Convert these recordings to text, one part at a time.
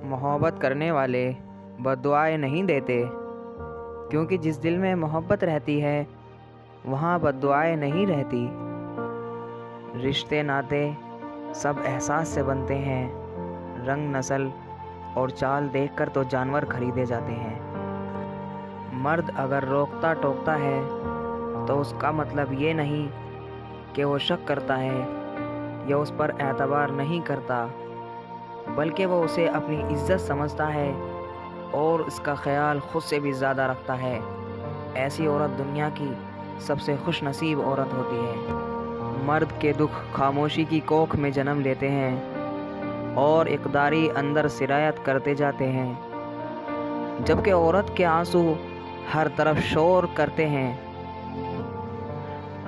मोहब्बत करने वाले बद्दुआएं नहीं देते, क्योंकि जिस दिल में मोहब्बत रहती है वहाँ बद्दुआएं नहीं रहती। रिश्ते नाते सब एहसास से बनते हैं, रंग नस्ल और चाल देखकर तो जानवर खरीदे जाते हैं। मर्द अगर रोकता टोकता है तो उसका मतलब ये नहीं कि वो शक करता है या उस पर एतबार नहीं करता, बल्कि वो उसे अपनी इज्जत समझता है और इसका ख्याल खुद से भी ज़्यादा रखता है। ऐसी औरत दुनिया की सबसे खुशनसीब औरत होती है। मर्द के दुख खामोशी की कोख में जन्म लेते हैं और इक़दारी अंदर सिरायत करते जाते हैं, जबकि औरत के आंसू हर तरफ शोर करते हैं।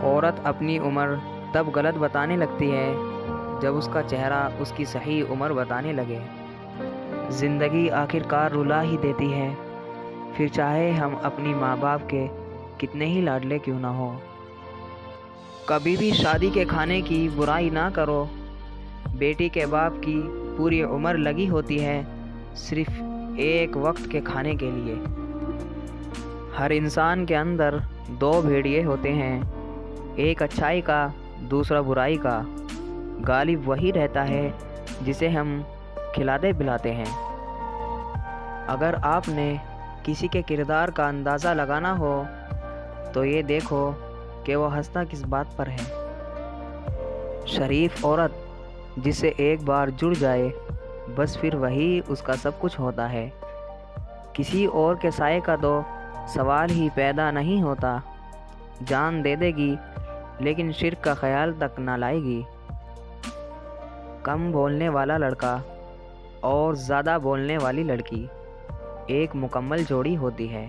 औरत अपनी उम्र तब गलत बताने लगती है जब उसका चेहरा उसकी सही उम्र बताने लगे। ज़िंदगी आखिरकार रुला ही देती है, फिर चाहे हम अपनी माँ बाप के कितने ही लाडले क्यों ना हो। कभी भी शादी के खाने की बुराई ना करो। बेटी के बाप की पूरी उम्र लगी होती है सिर्फ एक वक्त के खाने के लिए। हर इंसान के अंदर दो भेड़िए होते हैं, एक अच्छाई का, दूसरा बुराई का। गालिब वही रहता है जिसे हम खिलाते पिलाते हैं। अगर आपने किसी के किरदार का अंदाज़ा लगाना हो तो ये देखो कि वो हंसता किस बात पर है। शरीफ औरत जिससे एक बार जुड़ जाए बस फिर वही उसका सब कुछ होता है। किसी और के साए का तो सवाल ही पैदा नहीं होता। जान दे देगी लेकिन शिर्क का ख्याल तक ना लाएगी। कम बोलने वाला लड़का और ज़्यादा बोलने वाली लड़की एक मुकम्मल जोड़ी होती है।